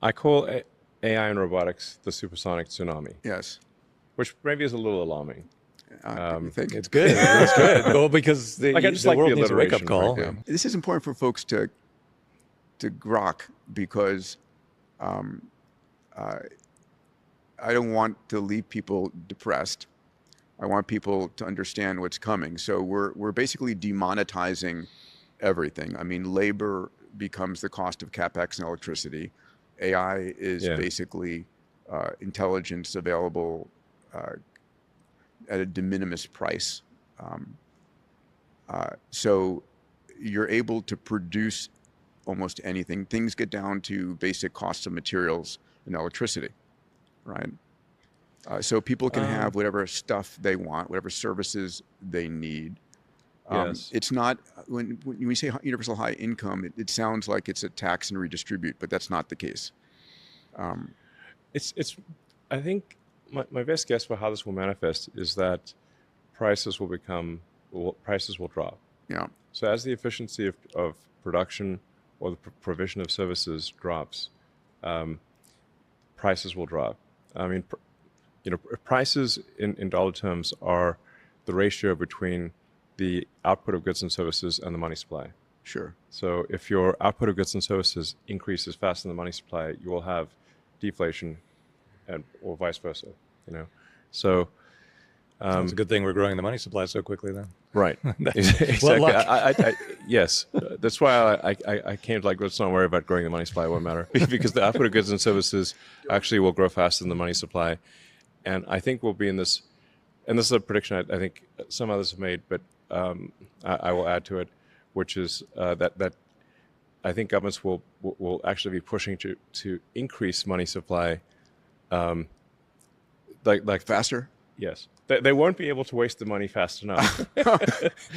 I call AI and robotics the supersonic tsunami, Yes. which maybe is a little alarming. You think? It's good. It's good. Well, because the, Like, I just the like world the needs a wake-up alliteration, call. frankly. This is important for folks to grok, because I don't want to leave people depressed. I want people to understand what's coming. So we're basically demonetizing everything. I mean, labor becomes the cost of capex and electricity. AI is basically intelligence available at a de minimis price. So you're able to produce almost anything. Things get down to basic costs of materials and electricity, right? So people can have whatever stuff they want, whatever services they need. Yes. It's not, when we say universal high income, it sounds like it's a tax and redistribute, but that's not the case. It's. I think my best guess for how this will manifest is that prices will drop. Yeah. So as the efficiency of production or the provision of services drops, prices will drop. I mean, prices in dollar terms are the ratio between the output of goods and services and the money supply. Sure. So if your output of goods and services increases faster than the money supply, you will have deflation, or vice versa. So It's a good thing we're growing the money supply so quickly then. right. Exactly. What luck. Yes, that's why I came to let's not worry about growing the money supply. It won't matter because the output of goods and services actually will grow faster than the money supply, and I think we'll be in this. And this is a prediction I think some others have made, but I will add to it, which is that I think governments will actually be pushing to increase money supply, like faster. Yes, they won't be able to waste the money fast enough,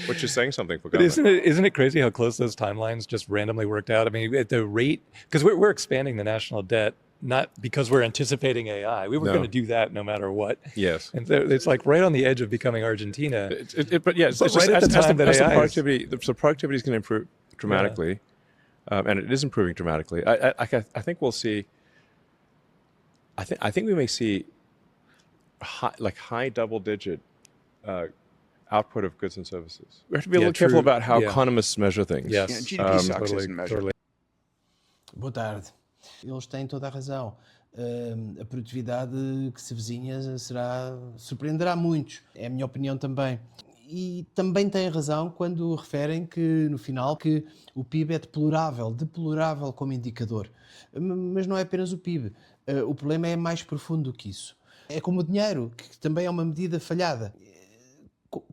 which is saying something for But government. isn't it crazy how close those timelines just randomly worked out? I mean, at the rate, because we're expanding the national debt, not because we're anticipating AI. We were going to do that no matter what. Yes. And so it's like right on the edge of becoming Argentina. But yeah, it's But just right at the time that as the AI is- productivity is going to improve dramatically, and it is improving dramatically. I think we'll see. I think we may see high double-digit output of goods and services. We have to be a little careful about how economists measure things. Yes. Yeah, GDP sucks isn't measured. Boa tarde. Eles têm toda a razão. A produtividade que se vizinha surpreenderá muitos. É a minha opinião também. E também têm razão quando referem que, no final, que o PIB é deplorável como indicador. Mas não é apenas o PIB. O problema é mais profundo do que isso. É como o dinheiro, que também é uma medida falhada.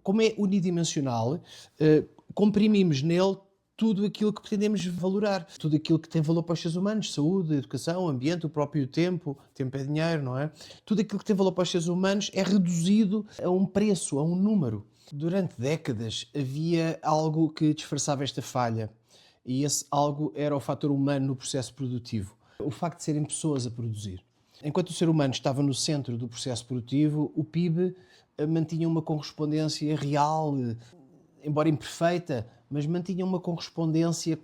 Como é unidimensional, comprimimos nele tudo aquilo que pretendemos valorar, tudo aquilo que tem valor para os seres humanos, saúde, educação, ambiente, o próprio tempo é dinheiro, não é? Tudo aquilo que tem valor para os seres humanos é reduzido a um preço, a um número. Durante décadas havia algo que disfarçava esta falha, e esse algo era o fator humano no processo produtivo. O facto de serem pessoas a produzir. Enquanto o ser humano estava no centro do processo produtivo, o PIB mantinha uma correspondência real, embora imperfeita, mas mantinha uma correspondência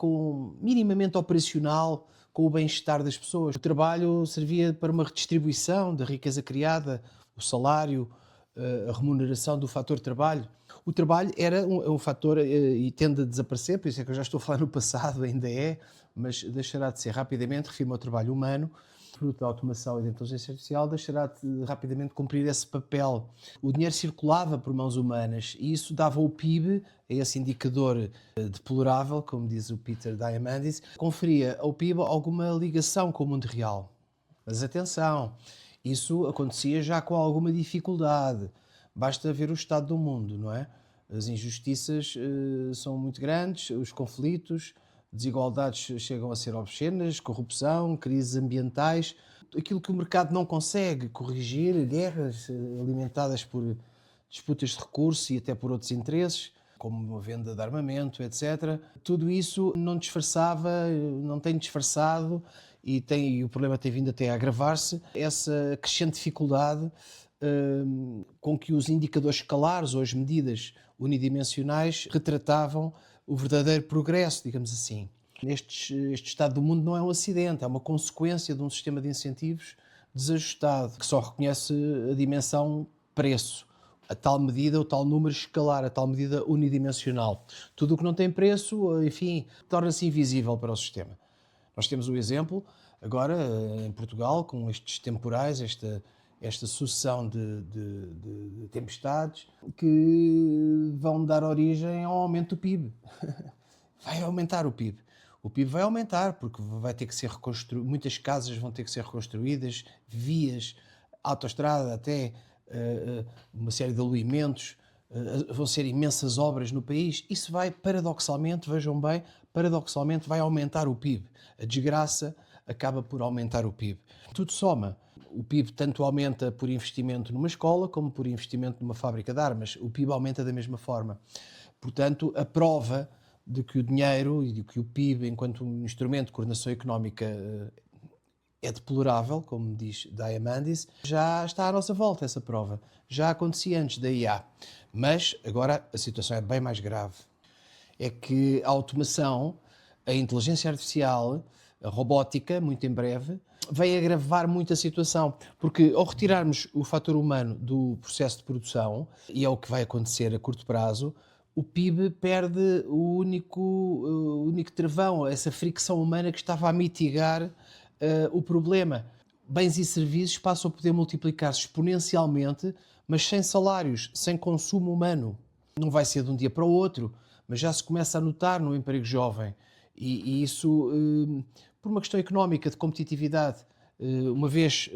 minimamente operacional com o bem-estar das pessoas. O trabalho servia para uma redistribuição da riqueza criada, o salário, a remuneração do fator trabalho. O trabalho era um fator e tende a desaparecer, por isso é que eu já estou a falar no passado, ainda é, mas deixará de ser rapidamente, refiro-me ao trabalho humano, fruto da automação e da inteligência artificial, deixará de rapidamente cumprir esse papel. O dinheiro circulava por mãos humanas e isso dava ao PIB, a esse indicador deplorável, como diz o Peter Diamandis, conferia ao PIB alguma ligação com o mundo real. Mas atenção, isso acontecia já com alguma dificuldade. Basta ver o estado do mundo, não é? As injustiças são muito grandes, os conflitos, desigualdades chegam a ser obscenas, corrupção, crises ambientais. Aquilo que o mercado não consegue corrigir, guerras alimentadas por disputas de recursos e até por outros interesses, como a venda de armamento, etc. Tudo isso não disfarçava, não tem disfarçado e o problema tem vindo até a agravar-se. Essa crescente dificuldade com que os indicadores escalares ou as medidas unidimensionais retratavam o verdadeiro progresso, digamos assim. Este estado do mundo não é um acidente, é uma consequência de um sistema de incentivos desajustado, que só reconhece a dimensão preço, a tal medida, o tal número escalar, a tal medida unidimensional. Tudo o que não tem preço, enfim, torna-se invisível para o sistema. Nós temos o exemplo, agora, em Portugal, com estes temporais, esta sucessão de tempestades, que vão dar origem ao aumento do PIB. Vai aumentar o PIB. O PIB vai aumentar, porque vai ter que ser reconstruído, muitas casas vão ter que ser reconstruídas, vias, autoestrada, até uma série de aluimentos, vão ser imensas obras no país. Isso vai, paradoxalmente, vejam bem, paradoxalmente vai aumentar o PIB. A desgraça acaba por aumentar o PIB. Tudo soma. O PIB tanto aumenta por investimento numa escola como por investimento numa fábrica de armas. O PIB aumenta da mesma forma. Portanto, a prova de que o dinheiro e de que o PIB, enquanto um instrumento de coordenação económica, é deplorável, como diz Diamandis, já está à nossa volta essa prova. Já acontecia antes da IA. Mas agora a situação é bem mais grave. É que a automação, a inteligência artificial, a robótica, muito em breve, vai agravar muito a situação. Porque ao retirarmos o fator humano do processo de produção, e é o que vai acontecer a curto prazo, o PIB perde o único travão, essa fricção humana que estava a mitigar o problema. Bens e serviços passam a poder multiplicar-se exponencialmente, mas sem salários, sem consumo humano. Não vai ser de um dia para o outro, mas já se começa a notar no emprego jovem. E isso, por uma questão económica, de competitividade, uma vez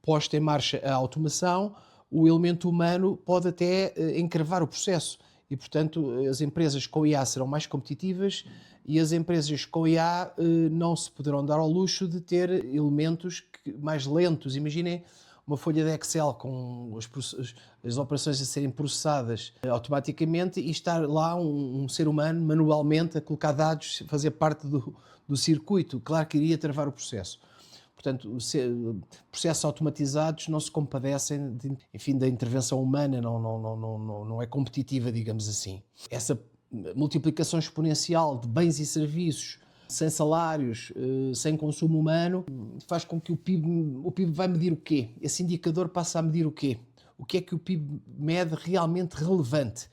posta em marcha a automação, o elemento humano pode até encravar o processo. E, portanto, as empresas com IA serão mais competitivas e as empresas com IA não se poderão dar ao luxo de ter elementos mais lentos. Imaginem uma folha de Excel com as operações a serem processadas automaticamente e estar lá um ser humano manualmente a colocar dados, fazer parte do circuito. Claro que iria travar o processo. Portanto, processos automatizados não se compadecem da intervenção humana, não é competitiva, digamos assim. Essa multiplicação exponencial de bens e serviços, sem salários, sem consumo humano, faz com que o PIB vai medir o quê? Esse indicador passa a medir o quê? O que é que o PIB mede realmente relevante?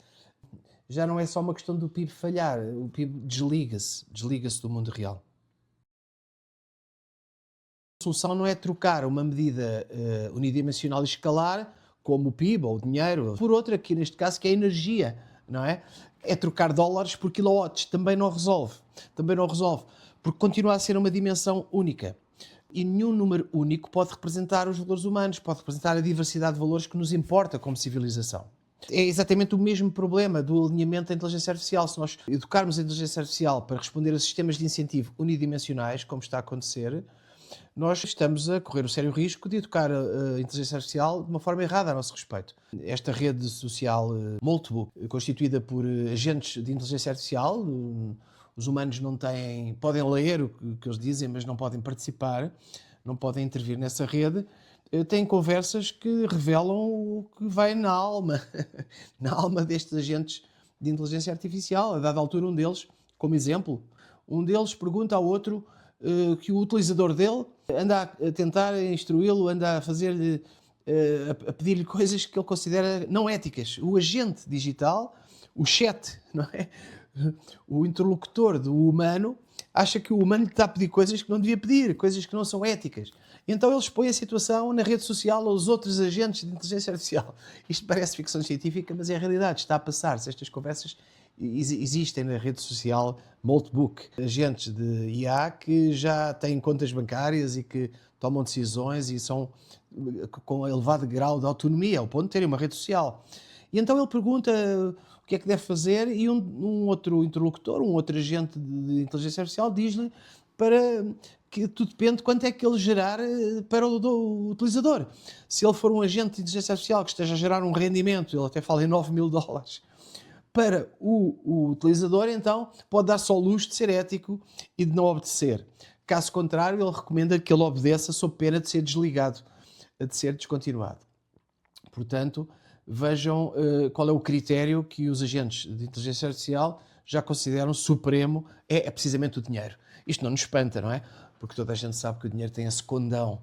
Já não é só uma questão do PIB falhar, o PIB desliga-se do mundo real. A solução não é trocar uma medida unidimensional e escalar, como o PIB ou o dinheiro, por outra, aqui neste caso, que é a energia, não é? É trocar dólares por quilowatts, também não resolve, porque continua a ser uma dimensão única. E nenhum número único pode representar os valores humanos, pode representar a diversidade de valores que nos importa como civilização. É exatamente o mesmo problema do alinhamento da inteligência artificial. Se nós educarmos a inteligência artificial para responder a sistemas de incentivo unidimensionais, como está a acontecer, nós estamos a correr o sério risco de educar a inteligência artificial de uma forma errada a nosso respeito. Esta rede social Moltebook, constituída por agentes de inteligência artificial, os humanos podem ler o que eles dizem, mas não podem participar, não podem intervir nessa rede, tem conversas que revelam o que vai na alma, na alma destes agentes de inteligência artificial. A dada altura, um deles, como exemplo, pergunta ao outro que o utilizador dele anda a tentar instruí-lo, anda a fazer-lhe, a pedir-lhe coisas que ele considera não éticas. O agente digital, o chat, não é? O interlocutor do humano acha que o humano lhe está a pedir coisas que não devia pedir, coisas que não são éticas. E então ele expõe a situação na rede social aos outros agentes de inteligência artificial. Isto parece ficção científica, mas é a realidade, está a passar-se. Estas conversas existem na rede social Moltebook, agentes de IA que já têm contas bancárias e que tomam decisões e são com elevado grau de autonomia, ao ponto de terem uma rede social. E então ele pergunta o que é que deve fazer e um outro interlocutor, um outro agente de inteligência artificial diz-lhe para que tudo depende de quanto é que ele gerar para o utilizador. Se ele for um agente de inteligência artificial que esteja a gerar um rendimento, ele até fala em $9.000, para o utilizador, então, pode dar-se ao luxo de ser ético e de não obedecer. Caso contrário, ele recomenda que ele obedeça sob pena de ser desligado, de ser descontinuado. Portanto, vejam qual é o critério que os agentes de inteligência artificial já consideram supremo é precisamente o dinheiro. Isto não nos espanta, não é? Porque toda a gente sabe que o dinheiro tem esse condão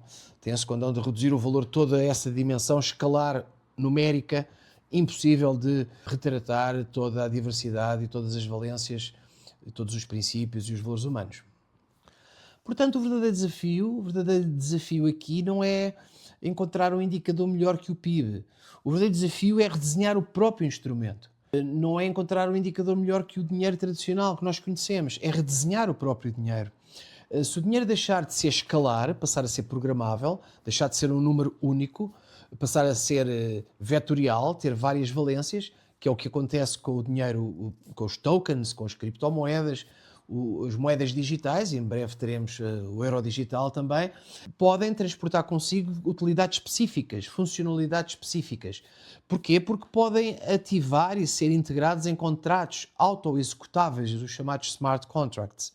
de reduzir o valor, toda essa dimensão escalar numérica, impossível de retratar toda a diversidade e todas as valências, todos os princípios e os valores humanos. Portanto, o verdadeiro desafio aqui não é encontrar um indicador melhor que o PIB. O verdadeiro desafio é redesenhar o próprio instrumento. Não é encontrar um indicador melhor que o dinheiro tradicional que nós conhecemos, é redesenhar o próprio dinheiro. Se o dinheiro deixar de ser escalar, passar a ser programável, deixar de ser um número único, passar a ser vetorial, ter várias valências, que é o que acontece com o dinheiro, com os tokens, com as criptomoedas, as moedas digitais, e em breve teremos o euro digital também, podem transportar consigo utilidades específicas, funcionalidades específicas. Porquê? Porque podem ativar e ser integrados em contratos auto-executáveis, os chamados smart contracts.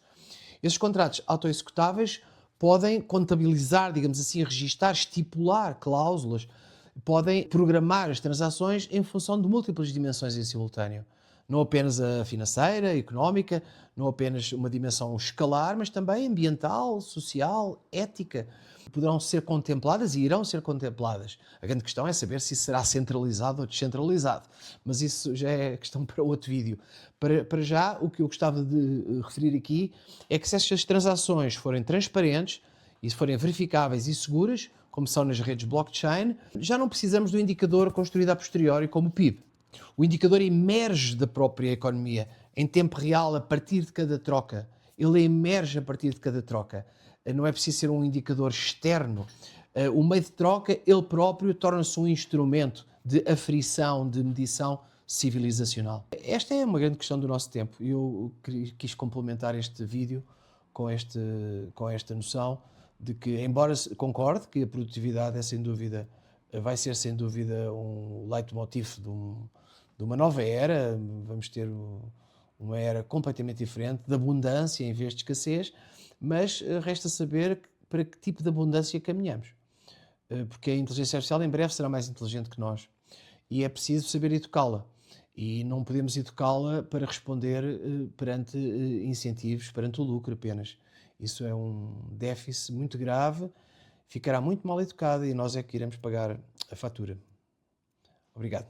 Esses contratos auto-executáveis podem contabilizar, digamos assim, registar, estipular cláusulas, podem programar as transações em função de múltiplas dimensões em simultâneo. Não apenas a financeira, a económica, não apenas uma dimensão escalar, mas também ambiental, social, ética. Poderão ser contempladas e irão ser contempladas. A grande questão é saber se isso será centralizado ou descentralizado. Mas isso já é questão para outro vídeo. Para já, o que eu gostava de referir aqui é que se essas transações forem transparentes e se forem verificáveis e seguras, como são nas redes blockchain, já não precisamos do indicador construído a posteriori como o PIB. O indicador emerge da própria economia, em tempo real, a partir de cada troca. Ele emerge a partir de cada troca. Não é preciso ser um indicador externo. O meio de troca, ele próprio, torna-se um instrumento de aferição, de medição civilizacional. Esta é uma grande questão do nosso tempo. Eu quis complementar este vídeo com esta noção de que, embora concorde que a produtividade é sem dúvida, vai ser sem dúvida um leitmotiv de uma nova era, vamos ter uma era completamente diferente, de abundância em vez de escassez, mas resta saber para que tipo de abundância caminhamos. Porque a inteligência artificial em breve será mais inteligente que nós e é preciso saber educá-la. E não podemos educá-la para responder perante incentivos, perante o lucro apenas. Isso é um déficit muito grave, ficará muito mal educada e nós é que iremos pagar a fatura. Obrigado.